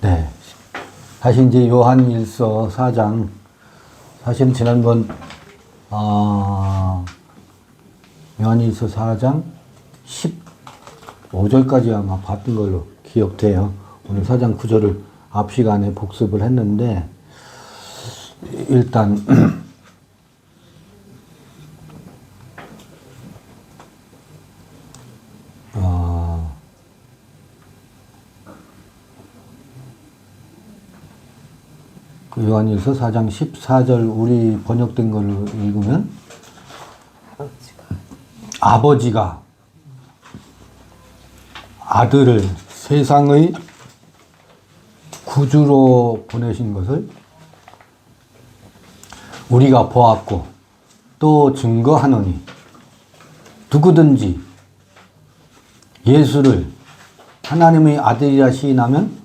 네. 사실 이제 요한일서 4장, 사실은 지난번, 요한일서 4장 15절까지 아마 봤던 걸로 기억돼요. 오늘 4장 9절을 앞 시간에 복습을 했는데, 일단, 그 요한일서 4장 14절 우리 번역된 걸로 읽으면 아버지가 아들을 세상의 구주로 보내신 것을 우리가 보았고 또 증거하노니 누구든지 예수를 하나님의 아들이라 시인하면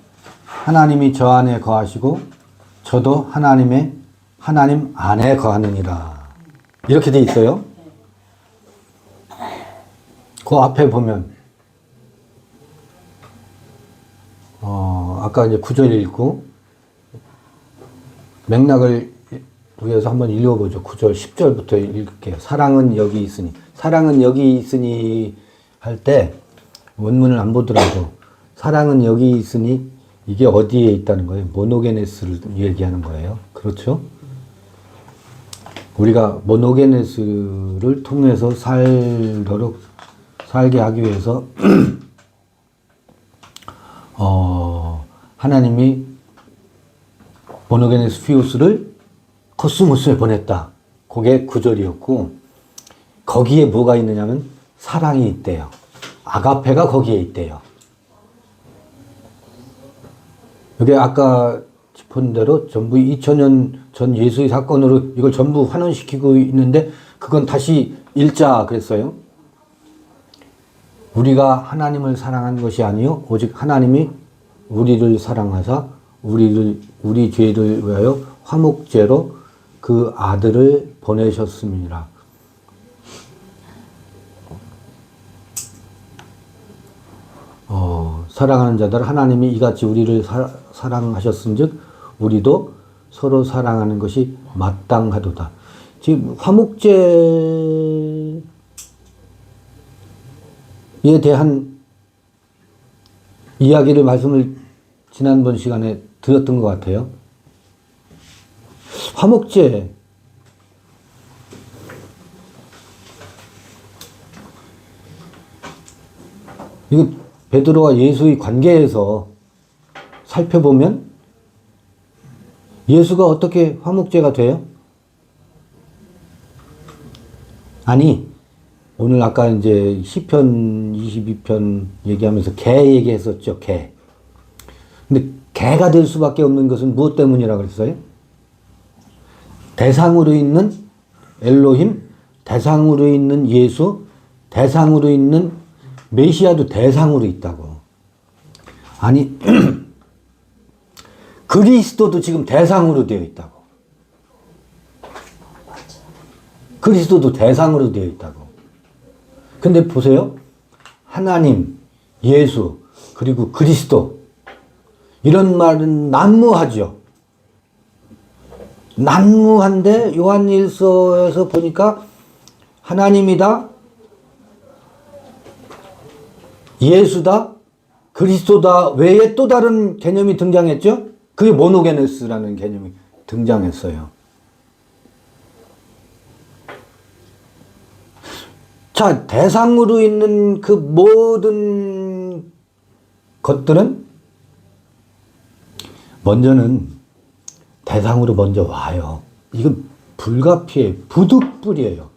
하나님이 저 안에 거하시고 저도 하나님 안에 거하느니라. 이렇게 돼 있어요. 그 앞에 보면 아까 이제 9절 읽고 맥락을 위해서 한번 읽어보죠. 9절 10절부터 읽을게요. 사랑은 여기 있으니, 사랑은 여기 있으니 할 때 원문을 안 보더라도 사랑은 여기 있으니 이게 어디에 있다는 거예요? 모노게네스를 얘기하는 거예요. 그렇죠? 우리가 모노게네스를 통해서 살게 하기 위해서 하나님이 모노게네스 피우스를 코스모스에 보냈다. 그게 9절이었고 거기에 뭐가 있느냐면 사랑이 있대요. 아가페가 거기에 있대요. 이게 아까 짚은 대로 전부 2000년 전 예수의 사건으로 이걸 전부 환원시키고 있는데 그건 다시 읽자 그랬어요. 우리가 하나님을 사랑한 것이 아니요 오직 하나님이 우리를 사랑하사 우리 죄를 위하여 화목제로 그 아들을 보내셨습니다. 사랑하는 자들 하나님이 이같이 우리를 사랑하셨은즉 우리도 서로 사랑하는 것이 마땅하도다. 지금 화목제에 대한 이야기를 말씀을 지난번 시간에 드렸던 것 같아요. 화목제 이거 베드로와 예수의 관계에서 살펴보면 예수가 어떻게 화목제가 돼요? 아니, 오늘 아까 이제 시편 22편 얘기하면서 개 얘기했었죠, 개. 근데 개가 될 수밖에 없는 것은 무엇 때문이라고 그랬어요? 대상으로 있는 엘로힘, 대상으로 있는 예수, 대상으로 있는 메시아도 대상으로 있다고. 아니 그리스도도 지금 대상으로 되어 있다고. 그리스도도 대상으로 되어 있다고. 근데 보세요. 하나님, 예수, 그리고 그리스도 이런 말은 난무하죠. 난무한데 요한일서에서 보니까 하나님이다, 예수다, 그리스도다 외에 또 다른 개념이 등장했죠? 그게 모노게네스라는 개념이 등장했어요. 자, 대상으로 있는 그 모든 것들은 먼저는 대상으로 먼저 와요. 이건 불가피해요. 부득불이에요.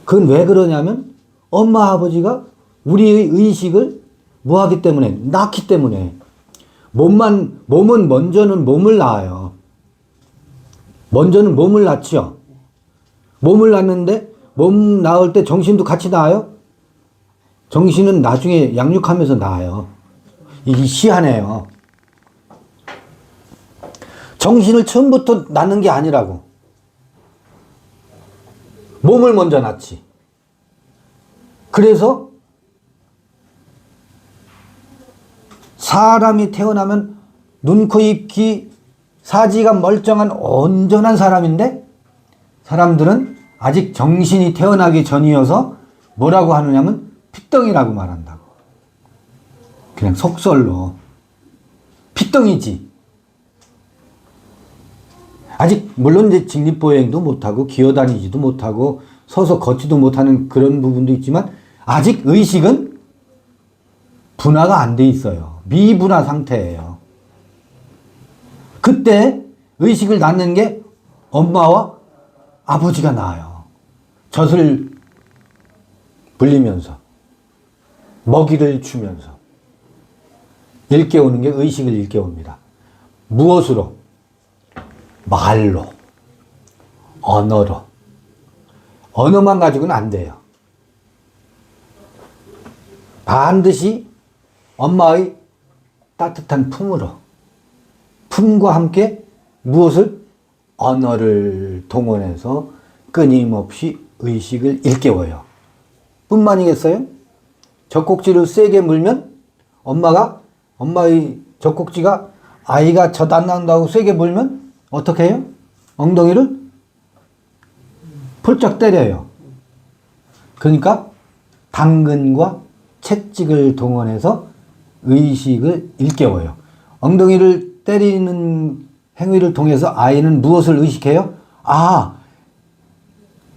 그건 왜 그러냐면 엄마 아버지가 우리의 의식을 뭐하기 때문에? 낳기 때문에. 몸은 먼저는 몸을 낳아요. 먼저는 몸을 낳지요. 몸을 낳는데 몸 낳을 때 정신도 같이 낳아요? 정신은 나중에 양육하면서 낳아요. 이게 희한해요. 정신을 처음부터 낳는 게 아니라고. 몸을 먼저 낳지. 그래서 사람이 태어나면 눈, 코, 입, 귀, 사지가 멀쩡한 온전한 사람인데 사람들은 아직 정신이 태어나기 전이어서 뭐라고 하느냐면 핏덩이라고 말한다고. 그냥 속설로. 핏덩이지. 아직 물론 이제 직립보행도 못하고 기어다니지도 못하고 서서 걷지도 못하는 그런 부분도 있지만 아직 의식은 분화가 안 돼 있어요. 미분화 상태예요. 그때 의식을 낳는 게 엄마와 아버지가 낳아요. 젖을 불리면서 먹이를 주면서 일깨우는 게 의식을 일깨웁니다. 무엇으로? 말로, 언어로. 언어만 가지고는 안 돼요. 반드시 엄마의 따뜻한 품으로, 품과 함께 무엇을? 언어를 동원해서 끊임없이 의식을 일깨워요. 뿐만이겠어요? 젖꼭지를 세게 물면 엄마의 젖꼭지가 아이가 젖 안 나온다고 세게 물면 어떻게 해요? 엉덩이를 폴짝 때려요. 그러니까 당근과 채찍을 동원해서 의식을 일깨워요. 엉덩이를 때리는 행위를 통해서 아이는 무엇을 의식해요? 아,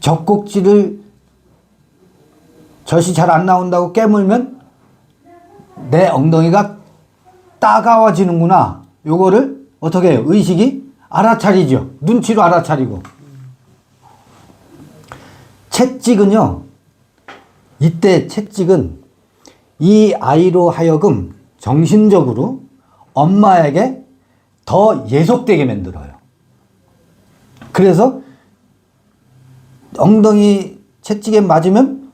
젖꼭지를 젖이 잘 안 나온다고 깨물면 내 엉덩이가 따가워지는구나. 요거를 어떻게 해요? 의식이 알아차리죠. 눈치로 알아차리고. 채찍은요, 이때 채찍은 이 아이로 하여금 정신적으로 엄마에게 더 예속되게 만들어요. 그래서 엉덩이 채찍에 맞으면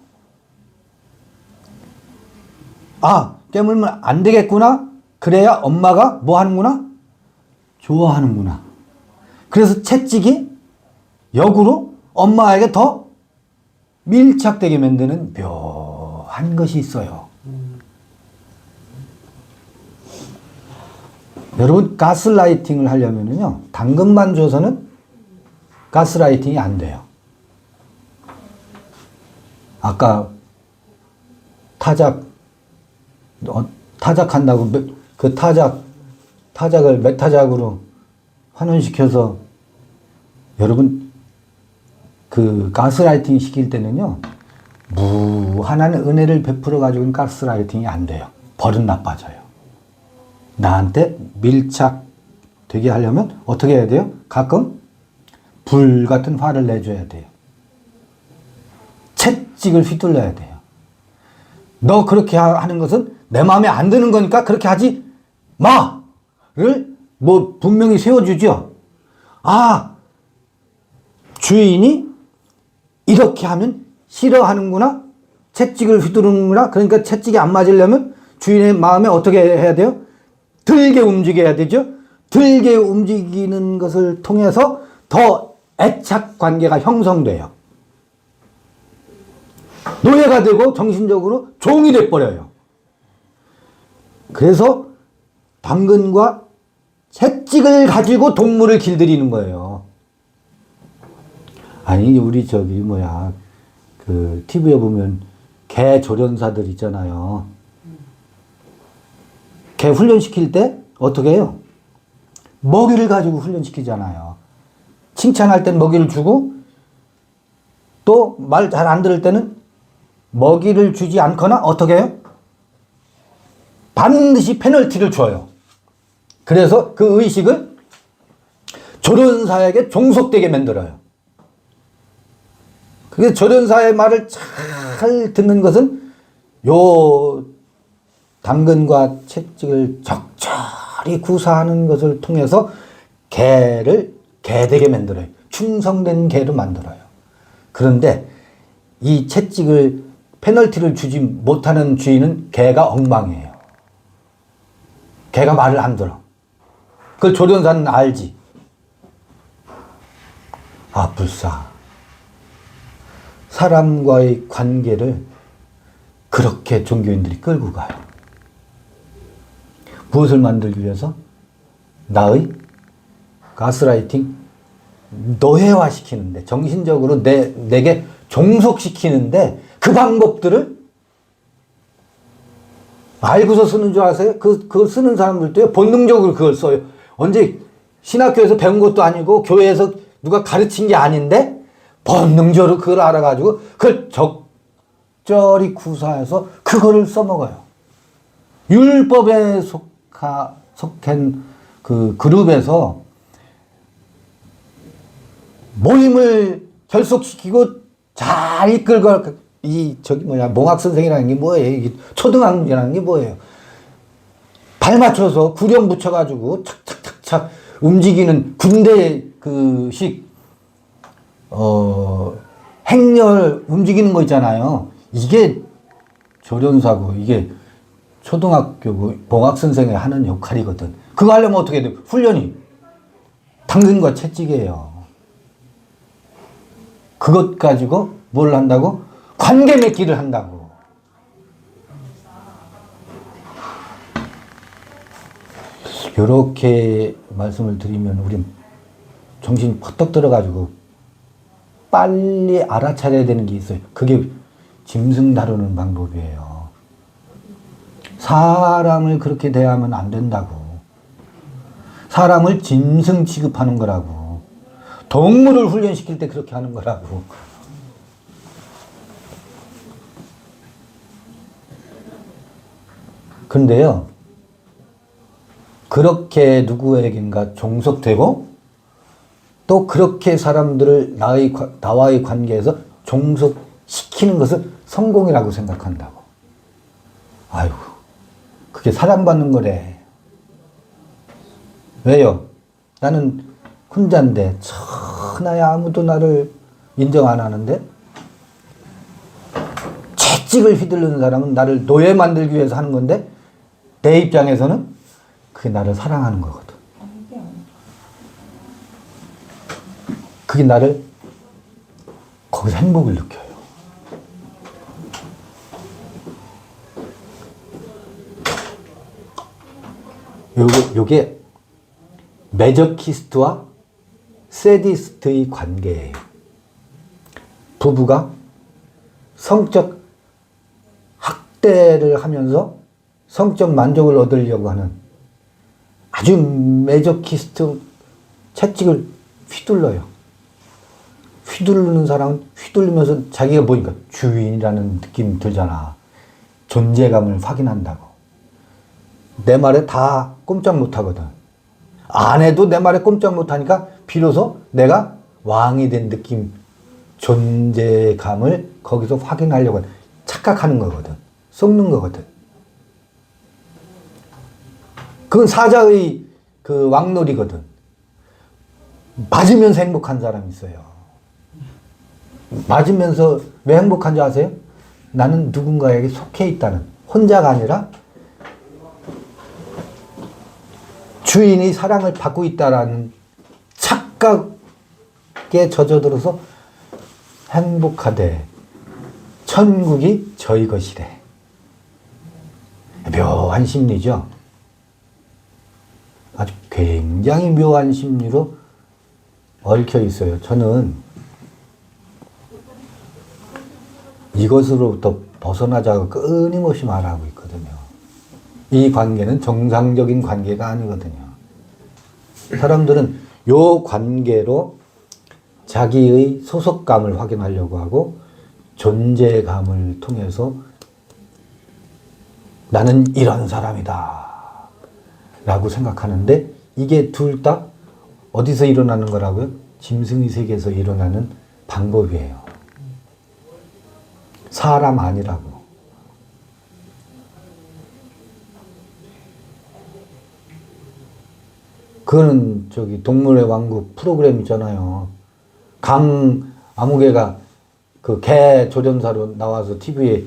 아, 깨물면 안 되겠구나. 그래야 엄마가 뭐 하는구나? 좋아하는구나. 그래서 채찍이 역으로 엄마에게 더 밀착되게 만드는 묘한 것이 있어요. 여러분, 가스라이팅을 하려면요, 당근만 줘서는 가스라이팅이 안 돼요. 아까 타작한다고 그 타작을 메타작으로 환원시켜서 여러분 그 가스라이팅 시킬 때는요, 무한한 은혜를 베풀어 가지고는 가스라이팅이 안 돼요. 버릇 나빠져요. 나한테 밀착되게 하려면 어떻게 해야 돼요? 가끔 불 같은 화를 내줘야 돼요. 채찍을 휘둘러야 돼요. 너 그렇게 하는 것은 내 마음에 안 드는 거니까 그렇게 하지 마를 뭐 분명히 세워주죠. 아, 주인이 이렇게 하면 싫어하는구나. 채찍을 휘두르는구나. 그러니까 채찍이 안 맞으려면 주인의 마음에 어떻게 해야 돼요? 들게 움직여야 되죠. 들게 움직이는 것을 통해서 더 애착 관계가 형성돼요. 노예가 되고 정신적으로 종이 돼버려요. 그래서 당근과 채찍을 가지고 동물을 길들이는 거예요. 아니, 우리 그 TV에 보면 개 조련사들 있잖아요. 개 훈련시킬 때 어떻게 해요? 먹이를 가지고 훈련시키잖아요. 칭찬할 땐 먹이를 주고 또 말 잘 안 들을 때는 먹이를 주지 않거나 어떻게 해요? 반드시 페널티를 줘요. 그래서 그 의식을 조련사에게 종속되게 만들어요. 그게 조련사의 말을 잘 듣는 것은 요 당근과 채찍을 적절히 구사하는 것을 통해서 개를 개되게 만들어요. 충성된 개로 만들어요. 그런데 이 채찍을 페널티를 주지 못하는 주인은 개가 엉망이에요. 개가 말을 안 들어. 그걸 조련사는 알지. 아, 불사. 사람과의 관계를 그렇게 종교인들이 끌고 가요. 무엇을 만들기 위해서? 나의 가스라이팅? 노예화시키는데, 정신적으로 내게 종속시키는데, 그 방법들을 알고서 쓰는 줄 아세요? 그걸 쓰는 사람들도요, 본능적으로 그걸 써요. 언제 신학교에서 배운 것도 아니고, 교회에서 누가 가르친 게 아닌데, 본능적으로 그걸 알아가지고, 그걸 적절히 구사해서 그거를 써먹어요. 율법에 속한 그 그룹에서 모임을 결속시키고 잘 이끌고, 몽학 선생이라는 게 뭐예요? 초등학생이라는 게 뭐예요? 발 맞춰서 구령 붙여가지고 착착착착 움직이는 군대 행렬 움직이는 거 있잖아요. 이게 조련사고, 이게 초등학교 몽학 선생이 하는 역할이거든. 그거 하려면 어떻게 해야 돼? 훈련이 당근과 채찍이에요. 그것 가지고 뭘 한다고? 관계 맺기를 한다고. 이렇게 말씀을 드리면 우리 정신이 퍼뜩 들어가지고 빨리 알아차려야 되는 게 있어요. 그게 짐승 다루는 방법이에요. 사람을 그렇게 대하면 안 된다고. 사람을 짐승 취급하는 거라고. 동물을 훈련시킬 때 그렇게 하는 거라고. 그런데요, 그렇게 누구에겐가 종속되고, 또 그렇게 사람들을 나와의 관계에서 종속시키는 것을 성공이라고 생각한다고. 아이고, 그게 사랑받는 거래. 왜요? 나는 혼자인데, 천하야 아무도 나를 인정 안 하는데, 채찍을 휘두르는 사람은 나를 노예 만들기 위해서 하는 건데, 내 입장에서는 그게 나를 사랑하는 거거든. 그게 나를 거기서 행복을 느껴요. 요게 매저키스트와 세디스트의 관계예요. 부부가 성적 학대를 하면서 성적 만족을 얻으려고 하는 아주 매저키스트, 채찍을 휘둘러요. 휘두르는 사람은 휘둘리면서 자기가 보니까 주인이라는 느낌이 들잖아. 존재감을 확인한다고. 내 말에 다 꼼짝 못하거든. 안 해도 내 말에 꼼짝 못하니까 비로소 내가 왕이 된 느낌, 존재감을 거기서 확인하려고 착각하는 거거든. 속는 거거든. 그건 사자의 그 왕놀이거든. 맞으면서 행복한 사람이 있어요. 맞으면서 왜 행복한지 아세요? 나는 누군가에게 속해 있다는, 혼자가 아니라 주인이 사랑을 받고 있다라는 착각에 젖어들어서 행복하대. 천국이 저희 것이래. 묘한 심리죠. 아주 굉장히 묘한 심리로 얽혀 있어요. 저는 이것으로부터 벗어나자고 끊임없이 말하고 있거든요. 이 관계는 정상적인 관계가 아니거든요. 사람들은 이 관계로 자기의 소속감을 확인하려고 하고 존재감을 통해서 나는 이런 사람이다 라고 생각하는데, 이게 둘 다 어디서 일어나는 거라고요? 짐승의 세계에서 일어나는 방법이에요. 사람 아니라고. 그거는 동물의 왕국 프로그램 있잖아요. 아무개가 그 개 조련사로 나와서 TV에,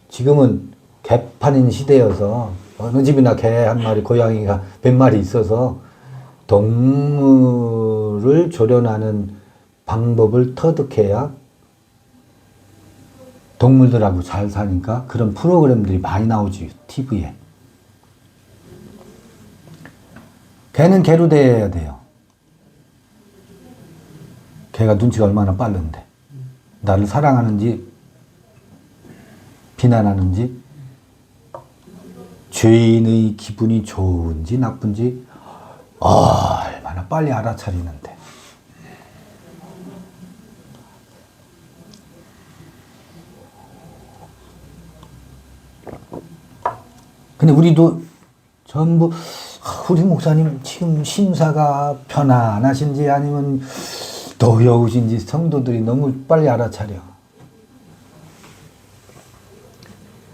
지금은 개판인 시대여서 어느 집이나 개 한 마리, 고양이가 몇 마리 있어서 동물을 조련하는 방법을 터득해야 동물들하고 잘 사니까 그런 프로그램들이 많이 나오지, TV에. 걔는 걔로 대해야 돼요. 걔가 눈치가 얼마나 빠른데. 나를 사랑하는지, 비난하는지, 죄인의 기분이 좋은지, 나쁜지, 얼마나 빨리 알아차리는데. 근데 우리도 전부 우리 목사님 지금 심사가 편안하신지 아니면 노여우신지 성도들이 너무 빨리 알아차려.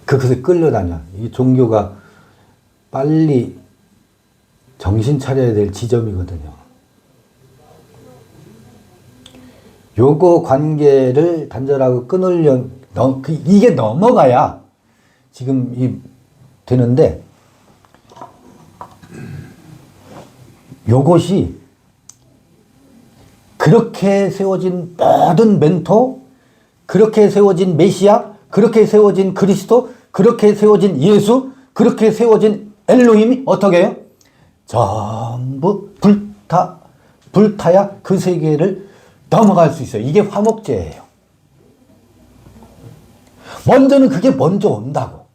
그것에 끌려다녀. 이 종교가 빨리 정신 차려야 될 지점이거든요. 요거 관계를 단절하고 끊으려면 이게 넘어가야 지금 되는데, 요것이 그렇게 세워진 모든 멘토, 그렇게 세워진 메시아, 그렇게 세워진 그리스도, 그렇게 세워진 예수, 그렇게 세워진 엘로힘이 어떻게 해요? 전부 불타야 그 세계를 넘어갈 수 있어요. 이게 화목제예요. 먼저는 그게 먼저 온다고.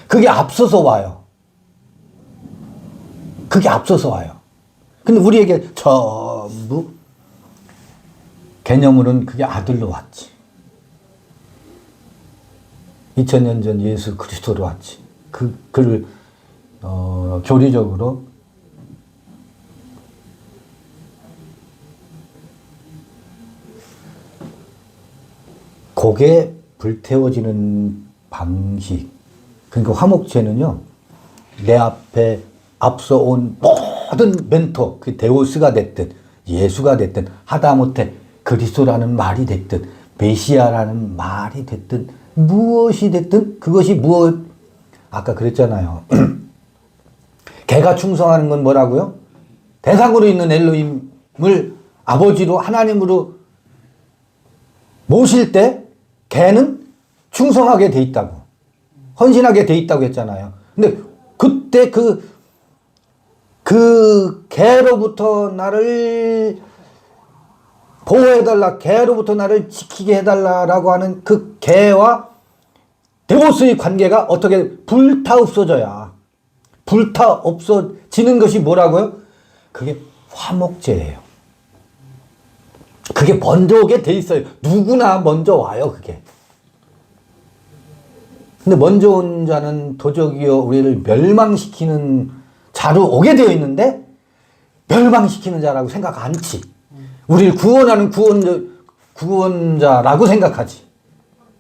그게 앞서서 와요. 그게 앞서서 와요. 근데 우리에게 전부 개념으로는 그게 아들로 왔지. 2000년 전 예수 그리스도로 왔지. 그를 교리적으로 그게 불태워지는 방식. 그러니까 화목제는요, 내 앞에 앞서 온 모든 멘토, 그 데우스가 됐든 예수가 됐든 하다못해 그리스도라는 말이 됐든 메시아라는 말이 됐든 무엇이 됐든 그것이 무엇, 아까 그랬잖아요. 걔가 충성하는 건 뭐라고요? 대상으로 있는 엘로힘을 아버지로 하나님으로 모실 때 걔는 충성하게 돼 있다고, 헌신하게 돼 있다고 했잖아요. 근데 그때 그 개로부터 나를 보호해달라, 개로부터 나를 지키게 해달라라고 하는 그 개와 데보스의 관계가 어떻게 불타 없어져야, 불타 없어지는 것이 뭐라고요? 그게 화목제예요. 그게 먼저 오게 돼 있어요. 누구나 먼저 와요, 그게. 근데 먼저 온 자는 도적이요 우리를 멸망시키는 자로 오게 되어 있는데 멸망시키는 자라고 생각 않지. 우리를 구원하는 구원자라고 생각하지.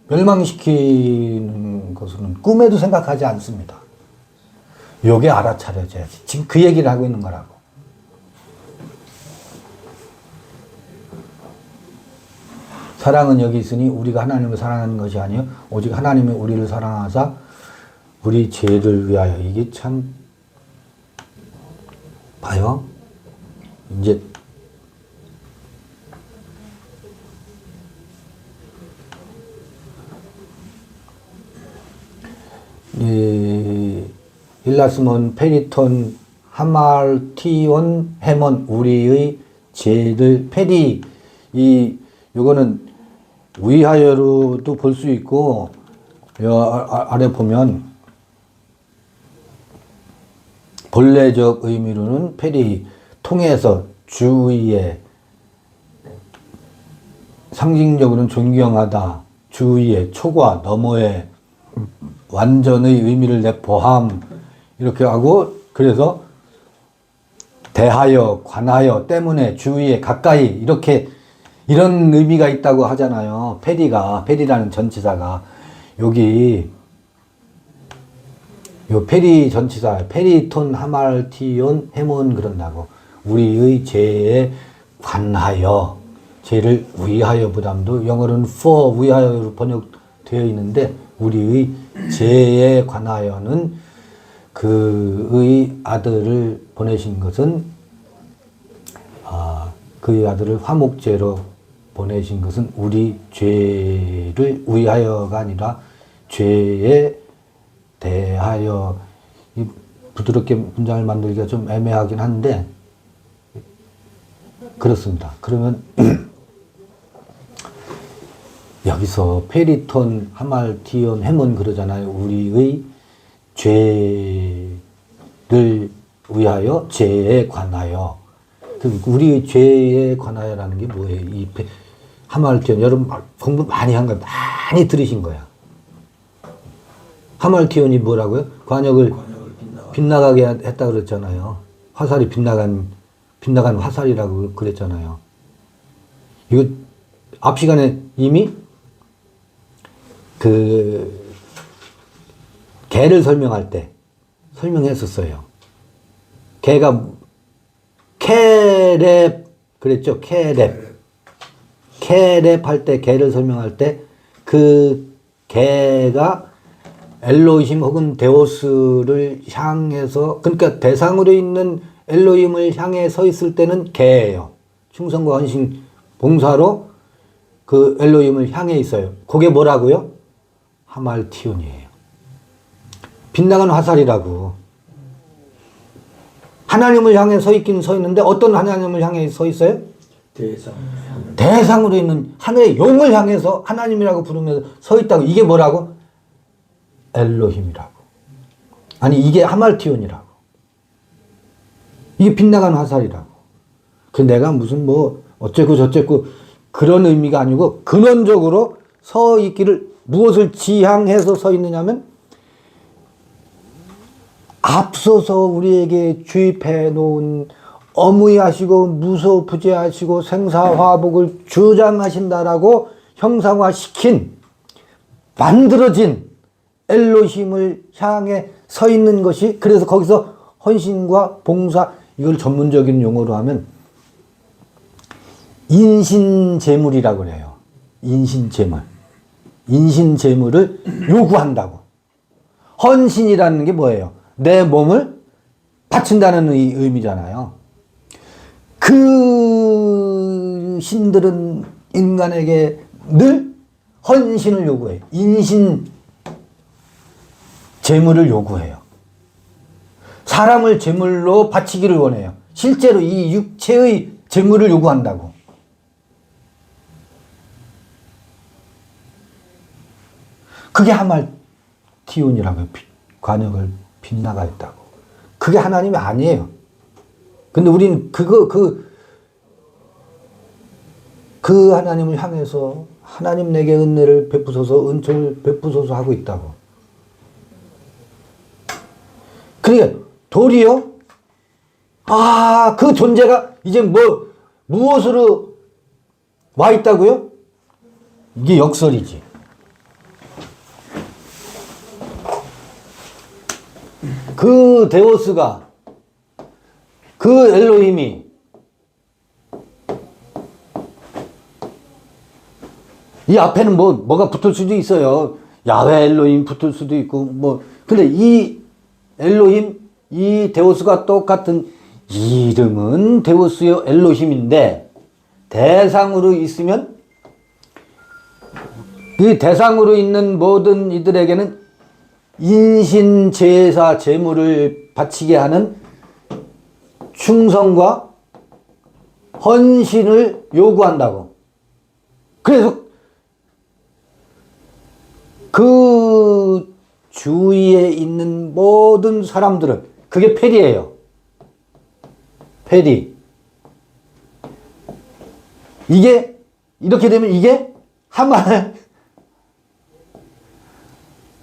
멸망시키는 것은 꿈에도 생각하지 않습니다. 요게 알아차려져야지. 지금 그 얘기를 하고 있는 거라고. 사랑은 여기 있으니 우리가 하나님을 사랑하는 것이 아니요 오직 하나님이 우리를 사랑하사 우리 죄를 위하여. 이게 참 봐요. 이제 일라스몬 페리톤 하말티온 헤몬 우리의 죄를 페리, 요거는 위하여로도 볼 수 있고, 아래 보면 본래적 의미로는 페리, 통해서, 주위에, 상징적으로는 존경하다, 주위에, 초과, 너머에, 완전의 의미를 내포함, 이렇게 하고, 그래서 대하여, 관하여, 때문에, 주위에, 가까이, 이렇게 이런 의미가 있다고 하잖아요. 페리라는 전치사가 여기 요 페리 전치사, 페리톤 하말티온 헤몬 그런다고. 우리의 죄에 관하여, 죄를 위하여 보담도 영어로는 for 위하여로 번역되어 있는데 우리의 죄에 관하여는 그의 아들을 보내신 것은 그의 아들을 화목제로 보내신 것은 우리 죄를 위하여가 아니라 죄에 대하여. 부드럽게 문장을 만들기가 좀 애매하긴 한데 그렇습니다. 그러면 여기서 페리톤, 하말티온, 해몬 그러잖아요. 우리의 죄를 위하여, 죄에 관하여. 우리의 죄에 관하여라는 게 뭐예요? 이 하말티온, 여러분 공부 많이 한 거야. 많이 들으신 거야. 하말티온이 뭐라고요? 관역을 빗나가게 했다 그랬잖아요. 화살이 빗나간 화살이라고 그랬잖아요. 이거 앞 시간에 이미 개를 설명할 때 설명했었어요. 개가 캐랩 그랬죠. 캐랩 할 때 개를 설명할 때 그 개가 엘로힘 혹은 데오스를 향해서 그러니까 대상으로 있는 엘로힘을 향해 서 있을 때는 개예요. 충성과 헌신 봉사로 그 엘로힘을 향해 있어요. 그게 뭐라고요? 하말티온이에요. 빗나간 화살이라고. 하나님을 향해 서 있긴 서 있는데 어떤 하나님을 향해 서 있어요? 대상으로 있는 하늘의 용을 향해서 하나님이라고 부르면서 서 있다고. 이게 뭐라고? 엘로힘이라고. 아니 이게 하말티온이라고. 이게 빗나간 화살이라고. 그 내가 무슨 뭐 어쨌고 저쨌고 그런 의미가 아니고 근원적으로 서 있기를 무엇을 지향해서 서 있느냐면 앞서서 우리에게 주입해 놓은 어무이하시고 무소부재하시고 생사화복을 주장하신다라고 형상화시킨 만들어진 엘로힘을 향해 서 있는 것이 그래서 거기서 헌신과 봉사 이걸 전문적인 용어로 하면 인신제물이라고 그래요. 인신제물. 인신제물을 요구한다고. 헌신이라는 게 뭐예요? 내 몸을 바친다는 의미잖아요. 그 신들은 인간에게 늘 헌신을 요구해요. 인신 제물을 요구해요. 사람을 제물로 바치기를 원해요. 실제로 이 육체의 제물을 요구한다고. 그게 하말티온이라고요. 관역을 빗나가 있다고. 그게 하나님이 아니에요. 근데 우리는 그 하나님을 향해서 하나님 내게 은혜를 베푸소서 은총을 베푸소서 하고 있다고. 그러니까 도리어 그 존재가 이제 무엇으로 와 있다고요? 이게 역설이지. 그 데오스가 그 엘로힘이 이 앞에는 뭐가 붙을 수도 있어요. 야훼 엘로힘 붙을 수도 있고 근데 이 엘로힘 이 데오스가 똑같은 이름은 데오스요 엘로힘인데 대상으로 있으면 이 대상으로 있는 모든 이들에게는 인신 제사 제물을 바치게 하는 충성과 헌신을 요구한다고. 그래서 그 주위에 있는 모든 사람들은 그게 페리예요. 페리. 이게 이렇게 되면 이게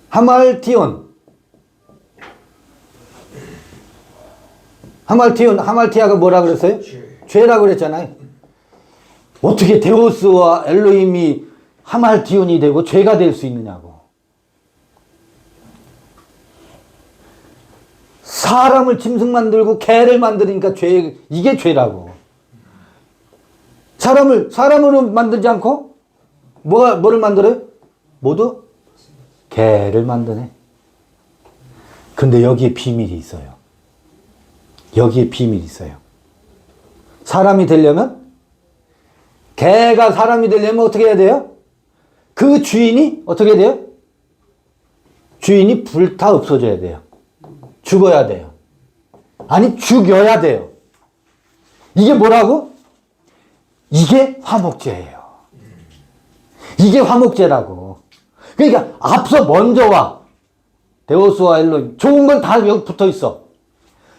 하말티온. 하말티아가 뭐라 그랬어요? 죄라고 그랬잖아요. 어떻게 데오스와 엘로힘이 하말티온이 되고 죄가 될 수 있느냐고. 사람을 짐승 만들고 개를 만드니까 이게 죄라고. 사람으로 만들지 않고 뭐를 만들어요? 모두 개를 만드네. 근데 여기에 비밀이 있어요. 여기에 비밀이 있어요. 사람이 되려면 개가 사람이 되려면 어떻게 해야 돼요? 그 주인이 어떻게 해야 돼요? 주인이 불타 없어져야 돼요. 죽어야 돼요. 아니, 죽여야 돼요. 이게 뭐라고? 이게 화목제예요. 이게 화목제라고. 그러니까 앞서 먼저 와. 데오스와 엘로힘. 좋은 건 다 여기 붙어 있어.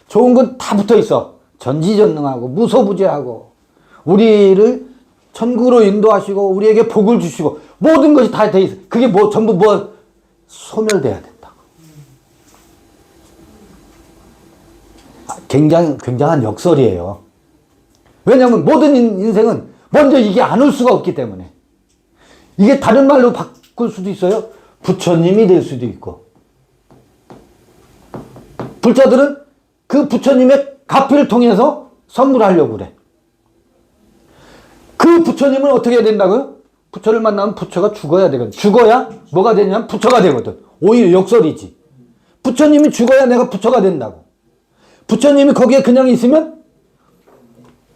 좋은 건 다 붙어 있어. 전지전능하고 무소부재하고 우리를 천국으로 인도하시고 우리에게 복을 주시고 모든 것이 다 돼 있어. 그게 뭐 전부 뭐 소멸돼야 된다. 굉장한 역설이에요. 왜냐하면 모든 인생은 먼저 이게 안 올 수가 없기 때문에. 이게 다른 말로 바꿀 수도 있어요. 부처님이 될 수도 있고. 불자들은 그 부처님의 가피를 통해서 선물하려고 그래. 그 부처님은 어떻게 해야 된다고요? 부처를 만나면 부처가 죽어야 되거든. 죽어야 뭐가 되냐면 부처가 되거든. 오히려 역설이지. 부처님이 죽어야 내가 부처가 된다고. 부처님이 거기에 그냥 있으면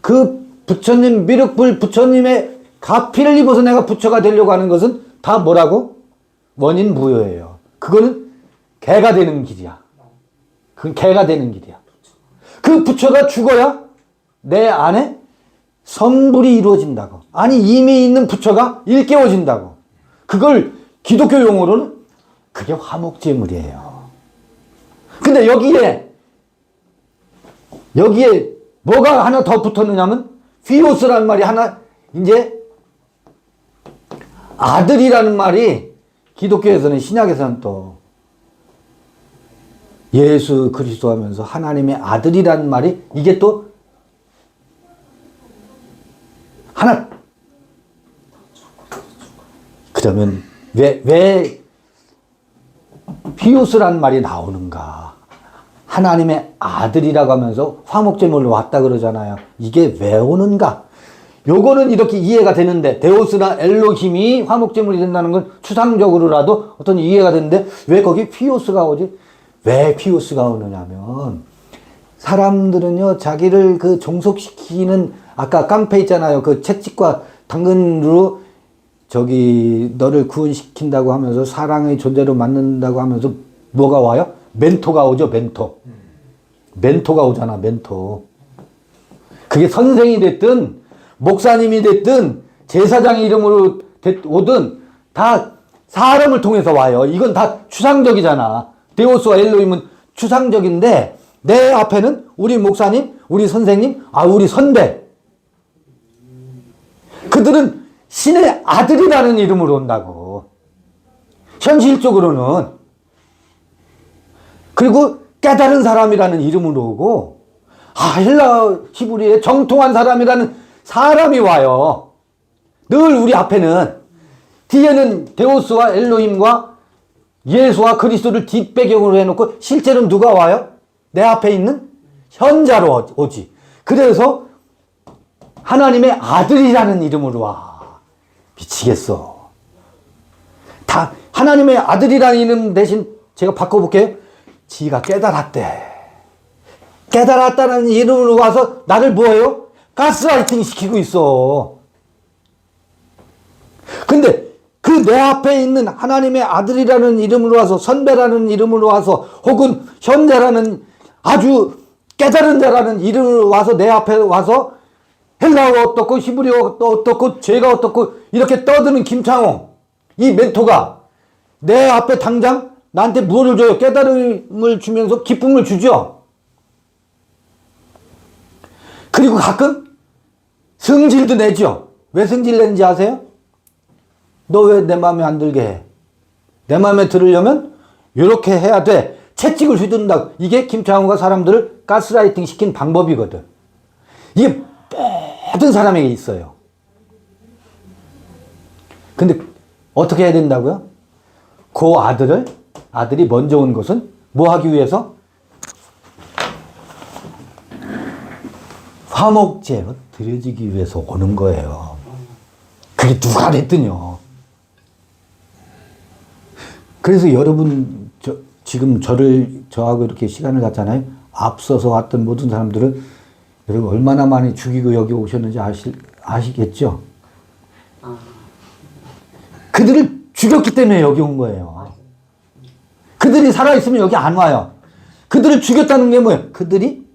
그 부처님 미륵불 부처님의 가피를 입어서 내가 부처가 되려고 하는 것은 다 뭐라고? 원인 무효예요. 그거는 개가 되는 길이야. 그건 개가 되는 길이야. 그 부처가 죽어야 내 안에 선불이 이루어진다고. 아니 이미 있는 부처가 일깨워진다고. 그걸 기독교 용어로는 그게 화목제물이에요. 근데 여기에 뭐가 하나 더 붙었느냐면 피오스라는 말이 하나 이제 아들이라는 말이 기독교에서는 신약에서는 또 예수 그리스도 하면서 하나님의 아들이라는 말이 이게 또 하나. 그러면 왜 피오스라는 말이 나오는가? 하나님의 아들이라고 하면서 화목제물로 왔다 그러잖아요. 이게 왜 오는가? 요거는 이렇게 이해가 되는데 데오스나 엘로힘이 화목제물이 된다는 건 추상적으로라도 어떤 이해가 되는데 왜 거기 피오스가 오지? 왜 피오스가 오느냐면 사람들은요 자기를 그 종속시키는 아까 깡패 있잖아요. 그 채찍과 당근으로 저기 너를 구원시킨다고 하면서 사랑의 존재로 만든다고 하면서 뭐가 와요? 멘토가 오죠. 멘토가 오잖아. 멘토. 그게 선생이 됐든 목사님이 됐든 제사장 이름으로 오든 다 사람을 통해서 와요. 이건 다 추상적이잖아. 데오스와 엘로힘은 추상적인데 내 앞에는 우리 목사님, 우리 선생님, 우리 선배. 그들은 신의 아들이라는 이름으로 온다고. 현실적으로는. 그리고 깨달은 사람이라는 이름으로 오고 헬라 히브리의 정통한 사람이라는 사람이 와요. 늘 우리 앞에는. 뒤에는 데오스와 엘로힘과 예수와 그리스도를 뒷배경으로 해놓고 실제로는 누가 와요? 내 앞에 있는 현자로 오지. 그래서 하나님의 아들이라는 이름으로 와. 미치겠어. 다 하나님의 아들이라는 이름 대신 제가 바꿔볼게요. 지가 깨달았대. 깨달았다는 이름으로 와서 나를 뭐해요? 가스라이팅 시키고 있어. 근데 그 내 앞에 있는 하나님의 아들이라는 이름으로 와서 선배라는 이름으로 와서 혹은 현자라는 아주 깨달은 자라는 이름으로 와서 내 앞에 와서 헬라어가 어떻고 히브리어가 어떻고 죄가 어떻고 이렇게 떠드는 김창호 이 멘토가 내 앞에 당장 나한테 무엇을 줘요? 깨달음을 주면서 기쁨을 주죠. 그리고 가끔 성질도 내죠. 왜 성질 내는지 아세요? 너 왜 내 마음에 안 들게 해? 내 마음에 들으려면 이렇게 해야 돼. 채찍을 휘두른다. 이게 김창호가 사람들을 가스라이팅 시킨 방법이거든. 이게 모든 사람에게 있어요. 근데 어떻게 해야 된다고요? 그 아들이 먼저 온 것은 뭐 하기 위해서? 화목제로 드려지기 위해서 오는 거예요. 그게 누가 됐든요. 그래서 여러분 지금 저하고 이렇게 시간을 갖잖아요. 앞서서 왔던 모든 사람들은 여러분 얼마나 많이 죽이고 여기 오셨는지 아시겠죠? 그들을 죽였기 때문에 여기 온 거예요. 그들이 살아있으면 여기 안 와요. 그들을 죽였다는 게 뭐예요? 그들이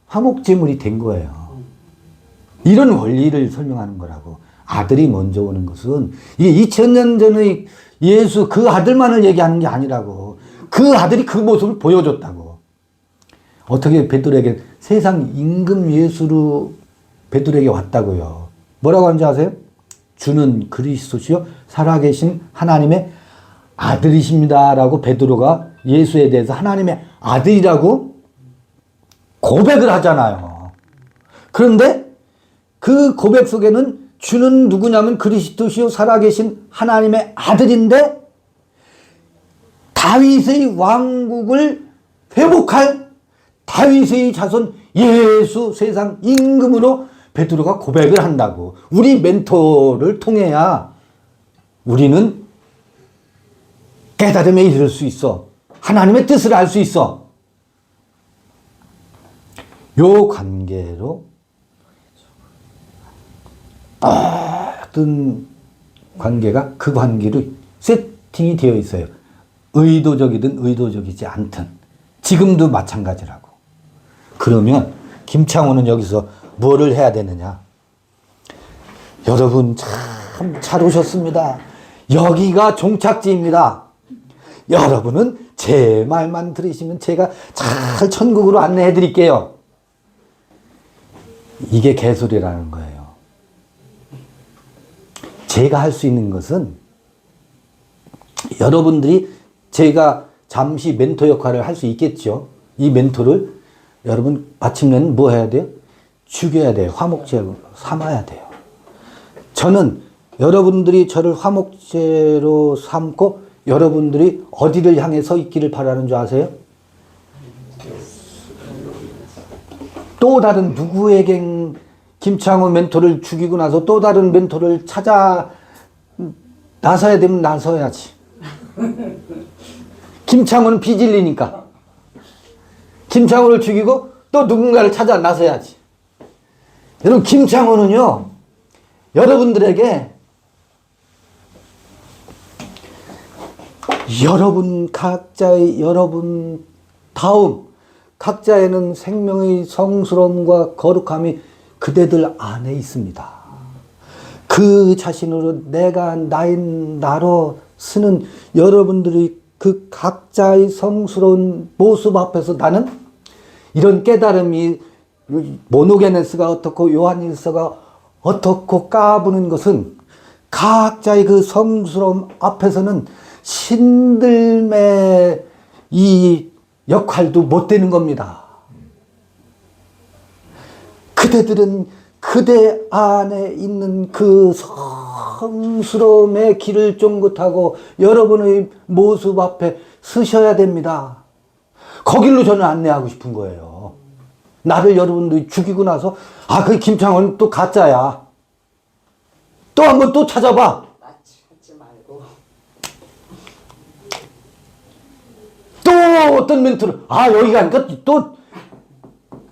화목제물이 된 거예요. 이런 원리를 설명하는 거라고. 아들이 먼저 오는 것은 이게 2000년 전의 예수 그 아들만을 얘기하는 게 아니라고. 그 아들이 그 모습을 보여줬다고. 어떻게 베드로에게 세상 임금 예수로 베드로에게 왔다고요. 뭐라고 하는지 아세요? 주는 그리스도시요 살아계신 하나님의 아들이십니다 라고 베드로가 예수에 대해서 하나님의 아들이라고 고백을 하잖아요. 그런데 그 고백 속에는 주는 누구냐면 그리스도시요 살아계신 하나님의 아들인데 다윗의 왕국을 회복할 다윗의 자손 예수 세상 임금으로 베드로가 고백을 한다고. 우리 멘토를 통해야 우리는 깨달음에 이를 수 있어. 하나님의 뜻을 알 수 있어. 요 관계로 어떤 관계가 그 관계로 세팅이 되어 있어요. 의도적이든 의도적이지 않든. 지금도 마찬가지라고. 그러면 김창호는 여기서 뭐를 해야 되느냐? 여러분 참 잘 오셨습니다. 여기가 종착지입니다. 여러분은 제 말만 들으시면 제가 잘 천국으로 안내해 드릴게요. 이게 개소리라는 거예요. 제가 할 수 있는 것은 여러분들이 제가 잠시 멘토 역할을 할 수 있겠죠. 이 멘토를 여러분 마침내는 뭐 해야 돼요? 죽여야 돼요. 화목제로 삼아야 돼요. 저는 여러분들이 저를 화목제로 삼고 여러분들이 어디를 향해 서 있기를 바라는 줄 아세요? 또 다른 누구에게 김창호 멘토를 죽이고 나서 또 다른 멘토를 찾아 나서야 되면 나서야지. 김창호는 비질리니까. 김창호를 죽이고 또 누군가를 찾아 나서야지. 여러분 김창호는요. 여러분들에게 여러분 각자의 여러분 다음 각자에는 생명의 성스러움과 거룩함이 그대들 안에 있습니다. 그 자신으로 내가 나인 나로 쓰는 여러분들이 그 각자의 성스러운 모습 앞에서 나는 이런 깨달음이 모노게네스가 어떻고 요한일서가 어떻고 까부는 것은 각자의 그 성스러움 앞에서는 신들매 이 역할도 못 되는 겁니다. 그대들은 그대 안에 있는 그 성스러움의 길을 쫑긋하고 여러분의 모습 앞에 서셔야 됩니다. 거길로 저는 안내하고 싶은 거예요. 나를 여러분들이 죽이고 나서 그 김창호는 또 가짜야. 또 한 번 또 찾아봐. 찾지 말고. 또 어떤 멘트를 여기 가니까 또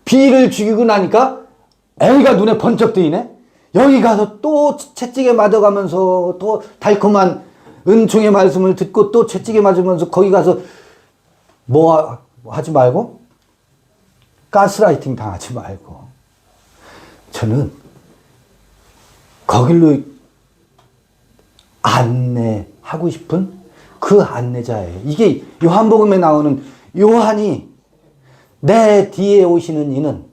B를 죽이고 나니까 A가 눈에 번쩍 뜨이네. 여기 가서 또 채찍에 맞아가면서 또 달콤한 은총의 말씀을 듣고 또 채찍에 맞으면서 거기 가서 뭐 하지 말고 가스라이팅 당하지 말고 저는 거길로 안내하고 싶은 그 안내자예요. 이게 요한복음에 나오는 요한이 내 뒤에 오시는 이는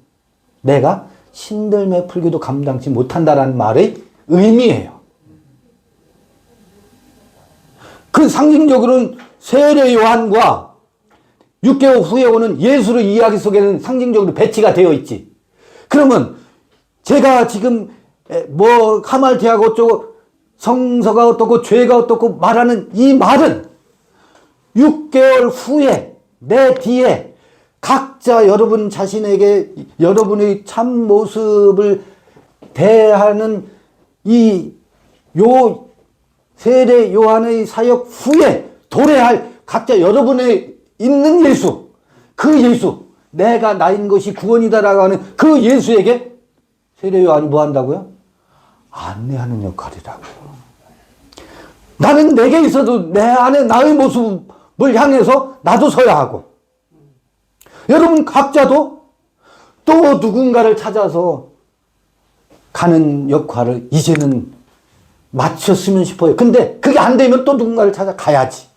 내가 신들매 풀기도 감당치 못한다라는 말의 의미예요. 그 상징적으로는 세례 요한과 6개월 후에 오는 예수의 이야기 속에는 상징적으로 배치가 되어 있지. 그러면 제가 지금 뭐 하말티아가 어쩌고 성서가 어떻고 죄가 어떻고 말하는 이 말은 6개월 후에 내 뒤에 각자 여러분 자신에게 여러분의 참 모습을 대하는 이 세례 요한의 사역 후에 도래할 각자 여러분의 있는 예수, 그 예수, 내가 나인 것이 구원이다라고 하는 그 예수에게 세례 요한이 뭐 한다고요? 안내하는 역할이라고. 나는 내게 있어도 내 안에 나의 모습을 향해서 나도 서야 하고 여러분 각자도 또 누군가를 찾아서 가는 역할을 이제는 마쳤으면 싶어요. 근데 그게 안 되면 또 누군가를 찾아가야지.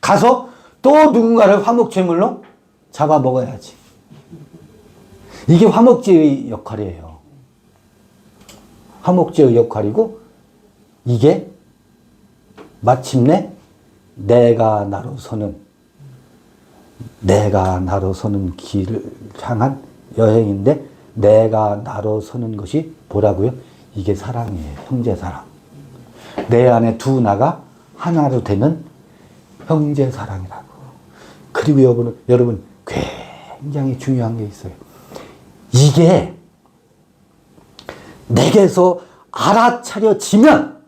가서 또 누군가를 화목제물로 잡아먹어야지. 이게 화목제의 역할이에요. 화목제의 역할이고, 이게 마침내 내가 나로 서는 길을 향한 여행인데, 내가 나로 서는 것이 뭐라고요? 이게 사랑이에요. 형제사랑. 내 안에 두 나가 하나로 되는 형제사랑이라고. 그리고 여러분 굉장히 중요한 게 있어요. 이게 내게서 알아차려지면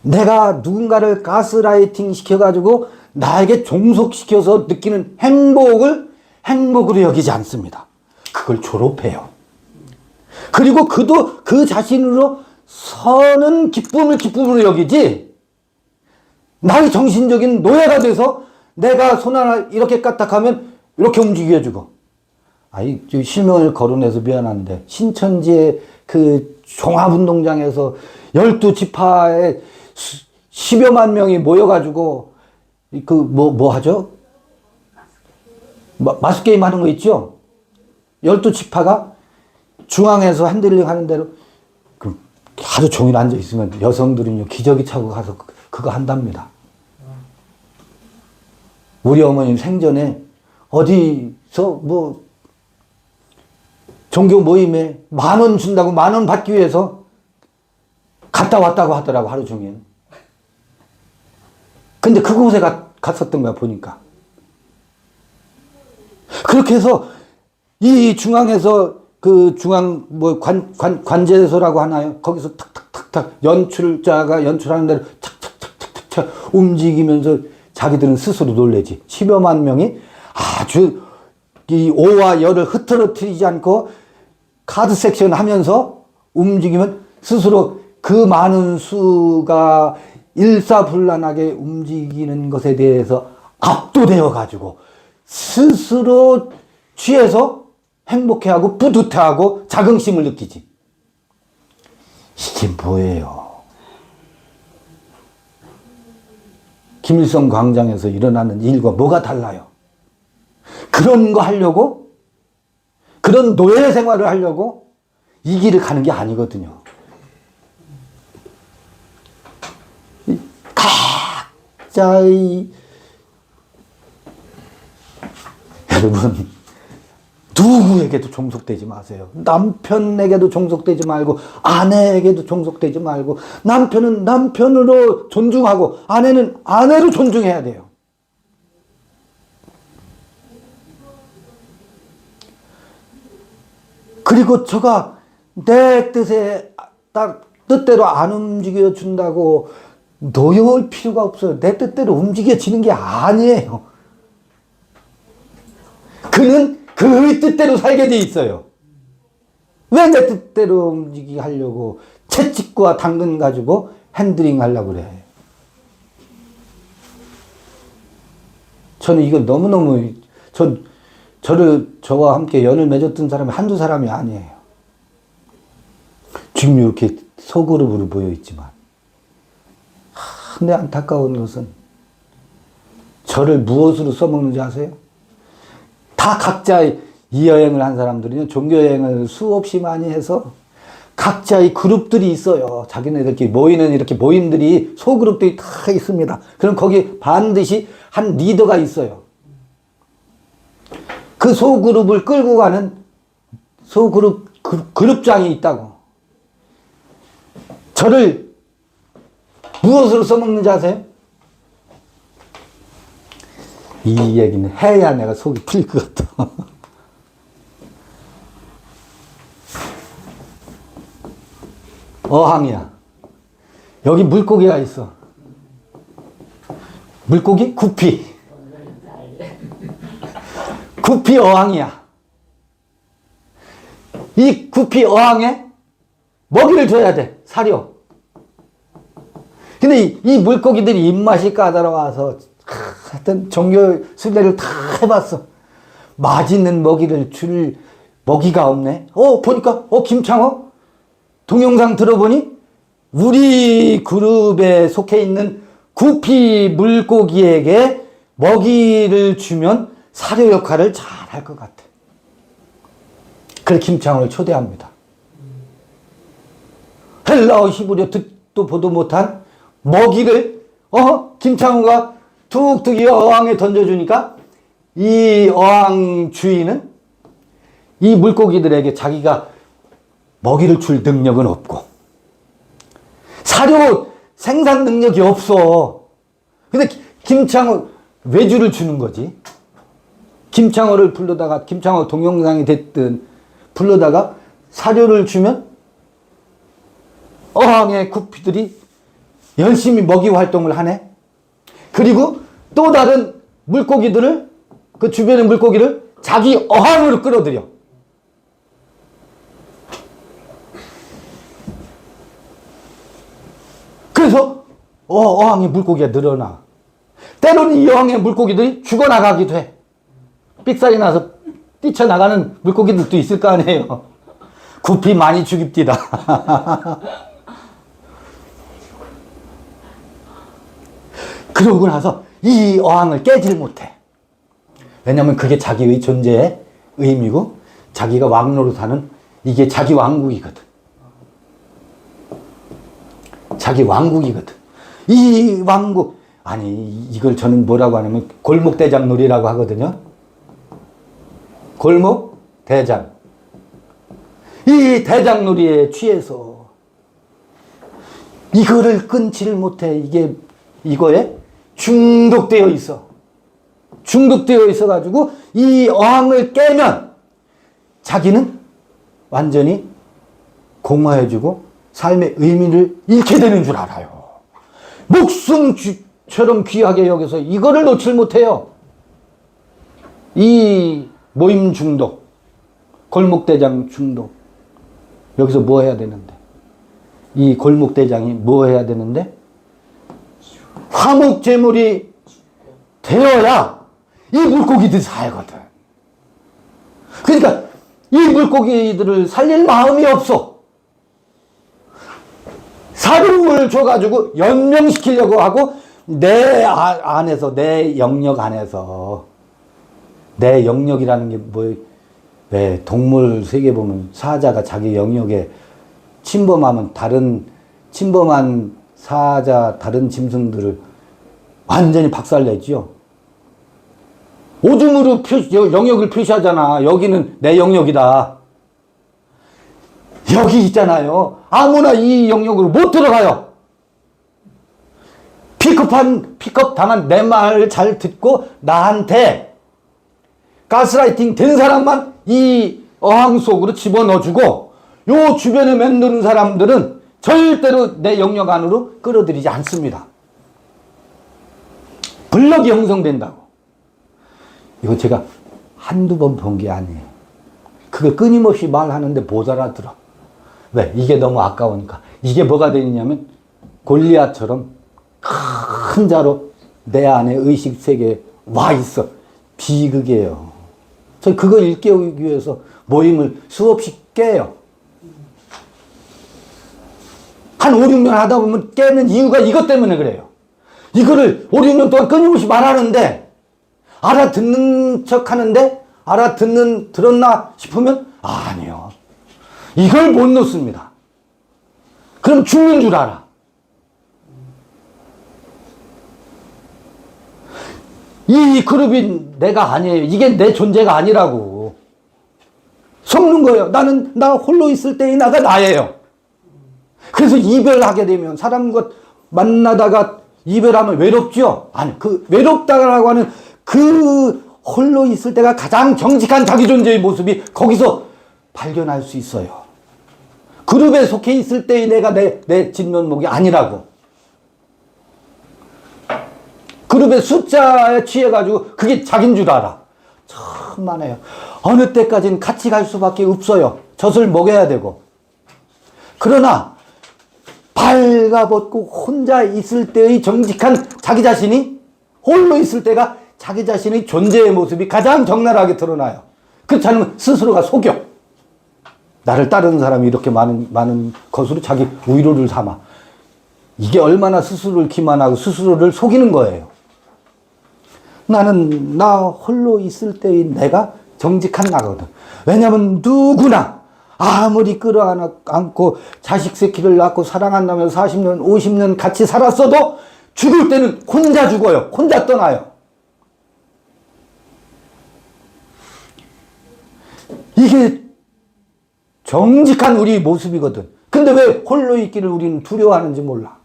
내가 누군가를 가스라이팅 시켜가지고 나에게 종속시켜서 느끼는 행복으로 여기지 않습니다. 그걸 졸업해요. 그리고 그도 그 자신으로 서는 기쁨으로 여기지, 나의 정신적인 노예가 돼서 내가 손 하나 이렇게 까딱하면 이렇게 움직여주고. 아니, 실명을 거론해서 미안한데, 신천지의 그 종합운동장에서 12지파에 10여만 명이 모여가지고, 뭐 하죠? 마스게임 하는 거 있죠? 12지파가 중앙에서 핸들링 하는 대로 하루 종일 앉아 있으면 여성들은요, 기저귀 차고 가서 그거 한답니다. 우리 어머님 생전에 어디서 종교 모임에 10,000원 준다고 10,000원 받기 위해서 갔다 왔다고 하더라고, 하루 종일. 근데 그곳에 갔었던 거야, 보니까. 그렇게 해서 이 중앙에서 관제소라고 하나요? 거기서 탁탁탁탁 연출자가 연출하는 대로 착착착착착 움직이면서 자기들은 스스로 놀래지. 10여만 명이 아주 이 오와 열을 흐트러뜨리지 않고 카드 섹션 하면서 움직이면 스스로 그 많은 수가 일사불란하게 움직이는 것에 대해서 압도되어 가지고 스스로 취해서 행복해하고 뿌듯해하고 자긍심을 느끼지. 이게 뭐예요? 김일성 광장에서 일어나는 일과 뭐가 달라요? 그런 거 하려고, 그런 노예 생활을 하려고 이 길을 가는 게 아니거든요. 각자의, 여러분, 누구에게도 종속되지 마세요. 남편에게도 종속되지 말고, 아내에게도 종속되지 말고, 남편은 남편으로 존중하고, 아내는 아내로 존중해야 돼요. 그리고 저가 내 뜻대로 안 움직여 준다고 노여울 필요가 없어요. 내 뜻대로 움직여지는 게 아니에요. 그는 그의 뜻대로 살게 돼 있어요. 왜 내 뜻대로 움직이게 하려고 채찍과 당근 가지고 핸들링 하려고 그래. 저는 이걸 너무너무, 저와 함께 연을 맺었던 사람이 한두 사람이 아니에요. 지금 이렇게 소그룹으로 모여 있지만. 근데 안타까운 것은 저를 무엇으로 써먹는지 아세요? 다 각자의, 이 여행을 한 사람들은요, 종교 여행을 수없이 많이 해서 각자의 그룹들이 있어요. 자기네들끼리 모이는 이렇게 모임들이, 소그룹들이 다 있습니다. 그럼 거기 반드시 한 리더가 있어요. 그 소그룹을 끌고 가는 그룹장이 있다고. 저를 무엇으로 써먹는지 아세요? 이 얘기는 해야 내가 속이 풀릴 것 같아. 어항이야. 여기 물고기가 있어. 물고기? 구피. 구피 어항이야. 이 구피 어항에 먹이를 줘야 돼. 사료. 근데 이 물고기들이 입맛이 까다로워서 하여튼 종교 순례를 다 해봤어. 맛있는 먹이를 줄 먹이가 없네. 보니까 김창호 동영상 들어보니 우리 그룹에 속해 있는 구피 물고기에게 먹이를 주면 사료 역할을 잘 할 것 같아. 그래서 김창호를 초대합니다. 헬라어 히브리어 듣도 보도 못한 먹이를 김창호가 툭툭 이 어항에 던져주니까 이 어항 주인은 이 물고기들에게 자기가 먹이를 줄 능력은 없고 사료 생산 능력이 없어. 근데 김창호 외주를 주는 거지. 김창호를 불러다가 김창호 동영상이 됐든 불러다가 사료를 주면 어항의 구피들이 열심히 먹이 활동을 하네. 그리고 또 다른 물고기들을 그 주변의 물고기를 자기 어항으로 끌어들여. 그래서 어항의 물고기가 늘어나. 때로는 이 어항의 물고기들이 죽어나가기도 해. 삑살이 나서 뛰쳐나가는 물고기들도 있을 거 아니에요. 구피 많이 죽입디다. 그러고 나서 이 어항을 깨질 못해. 왜냐면 그게 자기의 존재의 의미고 자기가 왕로로 사는 이게 자기 왕국이거든. 자기 왕국이거든. 이 왕국, 아니 이걸 저는 뭐라고 하냐면 골목대장 놀이라고 하거든요. 골목대장. 이 대장놀이에 취해서 이거를 끊지를 못해. 이거에 중독되어 있어. 중독되어 있어가지고 이 어항을 깨면 자기는 완전히 공허해지고 삶의 의미를 잃게 되는 줄 알아요. 목숨처럼 귀하게 여겨서 이거를 놓칠 못해요. 이 모임 중독, 골목대장 중독. 여기서 뭐 해야 되는데? 이 골목대장이 뭐 해야 되는데? 화목제물이 되어야 이 물고기들이 살거든. 그러니까 이 물고기들을 살릴 마음이 없어. 사료를 줘가지고 연명시키려고 하고 내 안에서, 내 영역 안에서, 내 영역이라는 게 왜 동물 세계 보면 사자가 자기 영역에 침범하면 침범한 사자, 다른 짐승들을 완전히 박살내지요. 오줌으로 영역을 표시하잖아. 여기는 내 영역이다. 여기 있잖아요. 아무나 이 영역으로 못 들어가요. 픽업 당한 내 말을 잘 듣고 나한테 가스라이팅 된 사람만 이 어항 속으로 집어넣어주고 요 주변에 맴도는 사람들은 절대로 내 영역 안으로 끌어들이지 않습니다. 블럭이 형성된다고. 이거 제가 한두 번 본 게 아니에요. 그걸 끊임없이 말하는데 못 알아들어. 왜? 이게 너무 아까우니까. 이게 뭐가 되느냐면 골리앗처럼 큰 자로 내 안에 의식 세계에 와 있어. 비극이에요. 저 그거 일깨우기 위해서 모임을 수없이 깨요. 한 5, 6년 하다 보면 깨는 이유가 이것 때문에 그래요. 이거를 5, 6년 동안 끊임없이 말하는데 알아듣는 척 하는데 들었나 싶으면 아니요. 이걸 못 놓습니다. 그럼 죽는 줄 알아. 이 그룹이 내가 아니에요. 이게 내 존재가 아니라고. 속는 거예요. 나 홀로 있을 때의 나가 나예요. 그래서 이별하게 되면 사람과 만나다가 이별하면 외롭죠? 아니, 그 외롭다라고 하는 그 홀로 있을 때가 가장 정직한 자기 존재의 모습이 거기서 발견할 수 있어요. 그룹에 속해 있을 때의 내가 내 진면목이 아니라고. 그룹의 숫자에 취해가지고 그게 자기인 줄 알아. 참 많아요. 어느 때까지는 같이 갈 수밖에 없어요. 젖을 먹여야 되고. 그러나 발가벗고 혼자 있을 때의 정직한 자기 자신이 홀로 있을 때가 자기 자신의 존재의 모습이 가장 적나라하게 드러나요. 그렇지 않으면 스스로가 속여. 나를 따르는 사람이 이렇게 많은 것으로 자기 위로를 삼아. 이게 얼마나 스스로를 기만하고 스스로를 속이는 거예요. 나는 나 홀로 있을 때의 내가 정직한 나거든. 왜냐면 누구나 아무리 끌어안고 자식 새끼를 낳고 사랑한다면 40년, 50년 같이 살았어도 죽을 때는 혼자 죽어요. 혼자 떠나요. 이게 정직한 우리 모습이거든. 근데 왜 홀로 있기를 우리는 두려워하는지 몰라.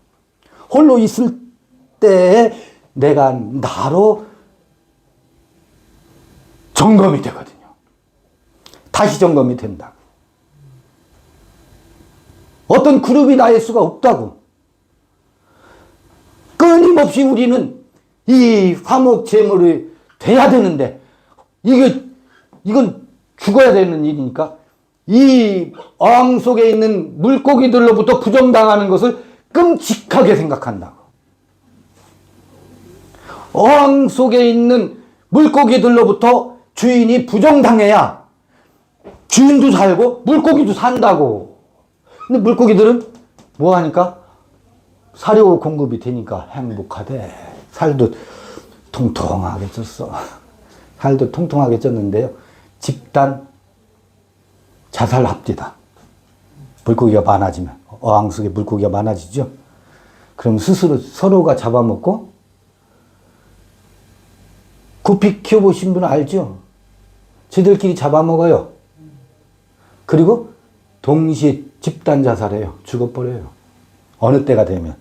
홀로 있을 때 내가 나로 점검이 되거든요. 다시 점검이 된다. 어떤 그룹이 나일 수가 없다고. 끊임없이 우리는 이 화목제물이 돼야 되는데 이건 죽어야 되는 일이니까 이 어항 속에 있는 물고기들로부터 부정당하는 것을 끔찍하게 생각한다고. 어항 속에 있는 물고기들로부터 주인이 부정당해야 주인도 살고 물고기도 산다고. 근데 물고기들은 뭐 하니까? 사료 공급이 되니까 행복하대. 살도 통통하게 쪘어. 살도 통통하게 쪘는데요. 집단 자살합디다. 물고기가 많아지면, 어항 속에 물고기가 많아지죠. 그럼 스스로 서로가 잡아먹고, 구피 키워보신 분은 알죠? 쟤들끼리 잡아먹어요. 그리고 동시에 집단 자살해요. 죽어버려요. 어느 때가 되면.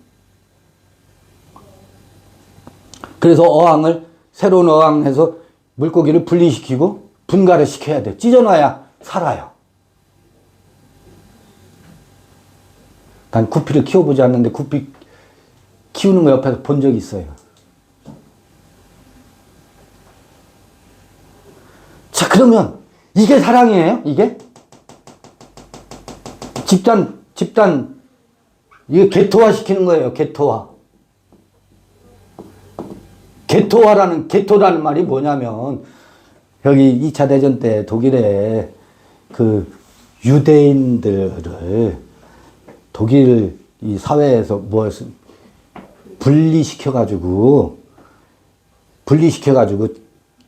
그래서 어항을, 새로운 어항에서 물고기를 분리시키고 분갈을 시켜야 돼. 찢어놔야 살아요. 난 구피를 키워보지 않는데 구피 키우는 거 옆에서 본 적이 있어요. 자, 그러면 이게 사랑이에요? 이게? 집단, 이게 개토화 시키는 거예요. 개토화. 개토라는 말이 뭐냐면, 여기 2차 대전 때 독일에 그 유대인들을 독일 이 사회에서 분리시켜가지고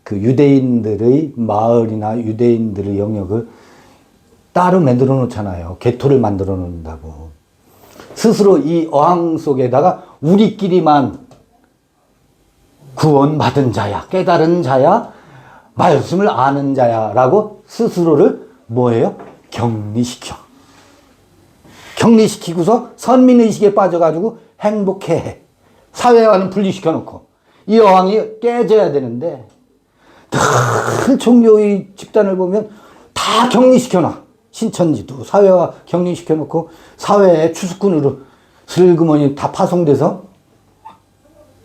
그 유대인들의 마을이나 유대인들의 영역을 따로 만들어 놓잖아요. 개토를 만들어 놓는다고. 스스로 이 어항 속에다가 우리끼리만 구원받은 자야, 깨달은 자야, 말씀을 아는 자야 라고 스스로를 뭐예요? 격리시켜. 격리시키고서 선민의식에 빠져가지고 행복해해. 사회와는 분리시켜 놓고. 이 어항이 깨져야 되는데 큰 종교의 집단을 보면 다 격리시켜놔. 신천지도 사회와 격리시켜놓고 사회의 추수꾼으로 슬그머니 다 파송돼서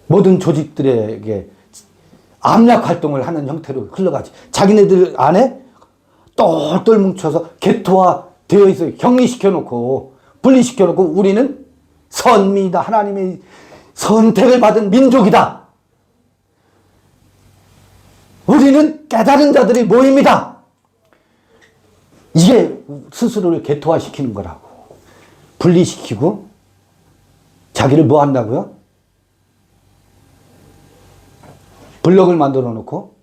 모든 조직들에게 암약 활동을 하는 형태로 흘러가지. 자기네들 안에 똘똘 뭉쳐서 개토화 되어 있어요. 격리시켜놓고 분리시켜놓고 우리는 선민이다. 하나님의 선택을 받은 민족이다. 우리는 깨달은 자들의 모임이다. 이게 스스로를 개토화시키는 거라고. 분리시키고 자기를 뭐 한다고요? 블럭을 만들어 놓고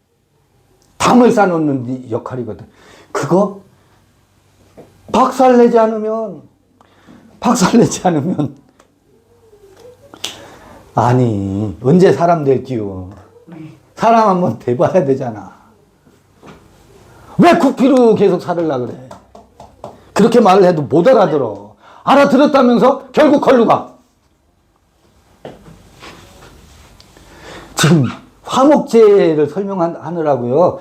담을 쌓아놓는 역할이거든. 그거 박살내지 않으면 아니 언제 사람 될지요. 사람 한번 돼봐야 되잖아. 왜 구피로 계속 살으려고 그래? 그렇게 말을 해도 못 알아들어. 알아들었다면서 결국 걸로 가. 지금 화목제를 설명하느라고요.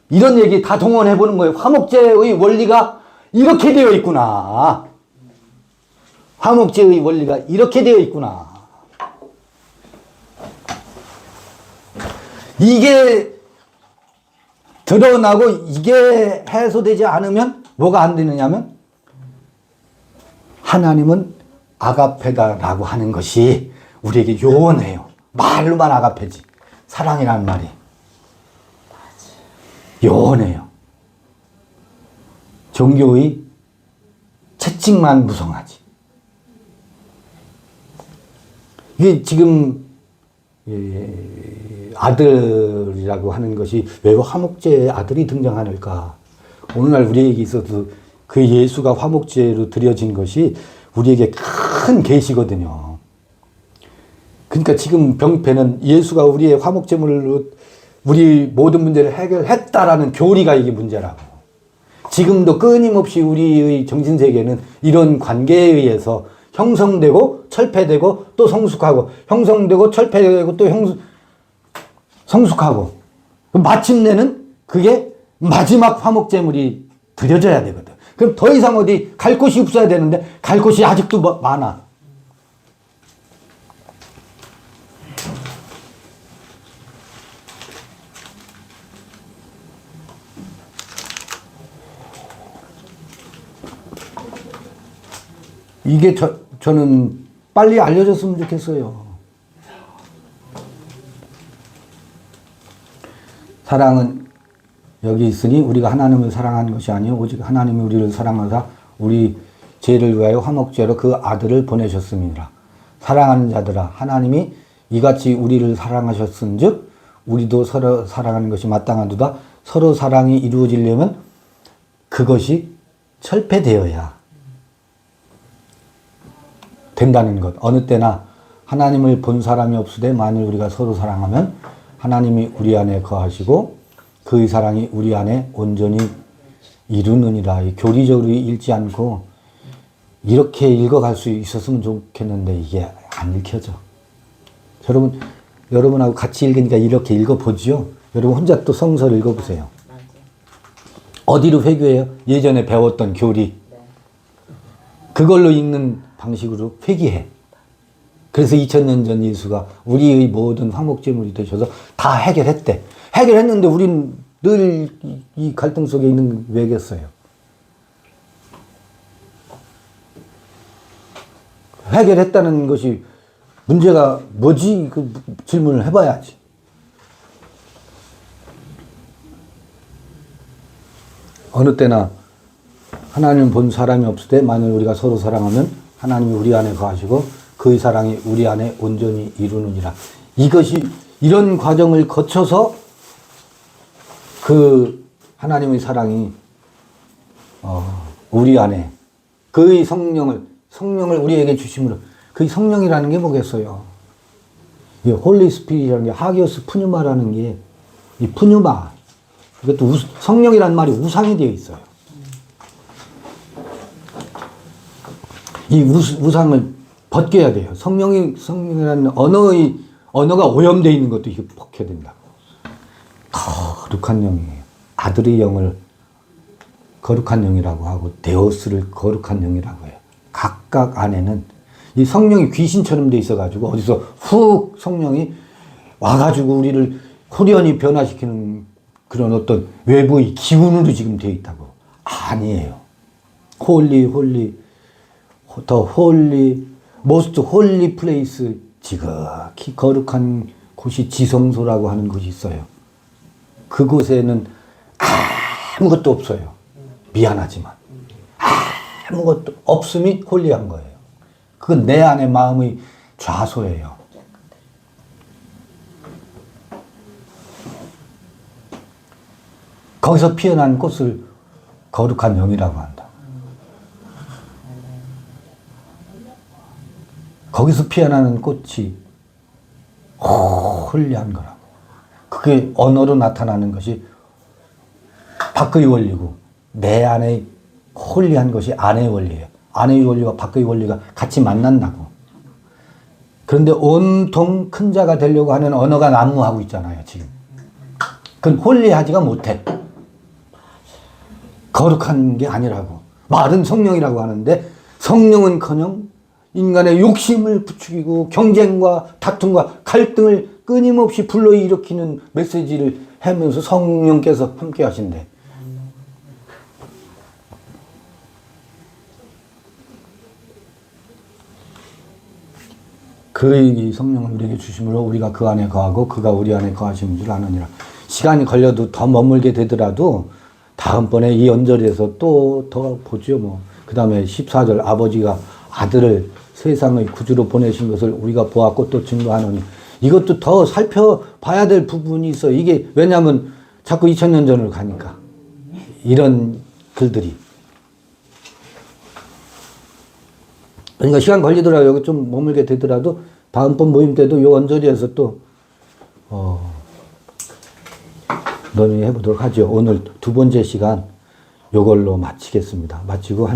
이런 얘기 다 동원해보는 거예요. 화목제의 원리가 이렇게 되어 있구나. 화목제의 원리가 이렇게 되어 있구나. 이게 드러나고 이게 해소되지 않으면 뭐가 안 되느냐면 하나님은 아가페다라고 하는 것이 우리에게 요원해요. 말로만 아가페지. 사랑이라는 말이. 요원해요. 종교의 채찍만 무성하지. 이게 지금 아들이라고 하는 것이 왜 화목제의 아들이 등장하는가? 오늘날 우리에게 있어서 그 예수가 화목제로 드려진 것이 우리에게 큰 계시거든요. 그러니까 지금 병폐는 예수가 우리의 화목제물로 우리 모든 문제를 해결했다라는 교리가 이게 문제라고. 지금도 끊임없이 우리의 정신세계는 이런 관계에 의해서 형성되고 철폐되고 또 성숙하고 형성되고 철폐되고 또 성숙하고 마침내는 그게 마지막 화목제물이 드려져야 되거든. 그럼 더 이상 어디 갈 곳이 없어야 되는데 갈 곳이 아직도 많아. 이게 저는 빨리 알려졌으면 좋겠어요. 사랑은 여기 있으니 우리가 하나님을 사랑하는 것이 아니요 오직 하나님이 우리를 사랑하사 우리 죄를 위하여 화목제로 그 아들을 보내셨습니다. 사랑하는 자들아 하나님이 이같이 우리를 사랑하셨은즉 우리도 서로 사랑하는 것이 마땅하도다. 서로 사랑이 이루어지려면 그것이 철폐되어야 된다는 것. 어느 때나 하나님을 본 사람이 없으되 만일 우리가 서로 사랑하면 하나님이 우리 안에 거하시고 그의 사랑이 우리 안에 온전히 이루느니라. 교리적으로 읽지 않고 이렇게 읽어갈 수 있었으면 좋겠는데 이게 안 읽혀져. 여러분하고 같이 읽으니까 이렇게 읽어보지요. 여러분 혼자 또 성서를 읽어보세요. 어디로 회귀해요? 예전에 배웠던 교리. 그걸로 읽는 방식으로 회귀해. 그래서 2000년 전 예수가 우리의 모든 화목제물이 되셔서 다 해결했대. 해결했는데 우린 늘 이 갈등 속에 있는 왜겠어요? 해결했다는 것이 문제가 뭐지? 그 질문을 해봐야지. 어느 때나 하나님 본 사람이 없을 때 만일 우리가 서로 사랑하면 하나님이 우리 안에 거하시고 그의 사랑이 우리 안에 온전히 이루느니라. 이것이 이런 과정을 거쳐서 그 하나님의 사랑이 우리 안에 그의 성령을 우리에게 주심으로 그 성령이라는 게 뭐겠어요? 이 홀리 스피릿이라는 게 하기오스 푸뉴마라는 게 이 푸뉴마 이것도 성령이라는 말이 우상이 되어 있어요. 이 우상을 벗겨야 돼요. 성령이라는 언어가 오염되어 있는 것도 이게 벗겨야 된다고. 거룩한 영이에요. 아들의 영을 거룩한 영이라고 하고 데오스를 거룩한 영이라고 해요. 각각 안에는 이 성령이 귀신처럼 돼 있어가지고 어디서 훅 성령이 와가지고 우리를 호련히 변화시키는 그런 어떤 외부의 기운으로 지금 되어 있다고. 아니에요. 더 홀리, most holy place, 지극히 거룩한 곳이 지성소라고 하는 곳이 있어요. 그곳에는 아무것도 없어요. 미안하지만. 아무것도 없음이 홀리한 거예요. 그건 내 안의 마음의 좌소예요. 거기서 피어난 꽃을 거룩한 영이라고 한다. 거기서 피어나는 꽃이 홀리한 거라고. 그게 언어로 나타나는 것이 밖의 원리고 내 안에 홀리한 것이 안의 원리예요. 안의 원리와 밖의 원리가 같이 만난다고. 그런데 온통 큰 자가 되려고 하는 언어가 난무하고 있잖아요, 지금. 그건 홀리하지가 못해. 거룩한 게 아니라고. 말은 성령이라고 하는데 성령은커녕 인간의 욕심을 부추기고 경쟁과 다툼과 갈등을 끊임없이 불러일으키는 메시지를 하면서 성령께서 함께 하신대. 그의 성령을 우리에게 주심으로 우리가 그 안에 거하고 그가 우리 안에 거하시는 줄 아느니라. 시간이 걸려도 더 머물게 되더라도 다음번에 이 언저리에서 또 더 보죠 뭐. 그 다음에 14절 아버지가 아들을 세상의 구주로 보내신 것을 우리가 보았고 또 증거하노니 이것도 더 살펴봐야 될 부분이 있어. 이게 왜냐하면 자꾸 2000년 전으로 가니까 이런 글들이. 그러니까 시간 걸리더라도 여기 좀 머물게 되더라도 다음번 모임 때도 이 언저리에서 또 논의해 보도록 하죠. 오늘 두 번째 시간 요걸로 마치겠습니다. 마치고 한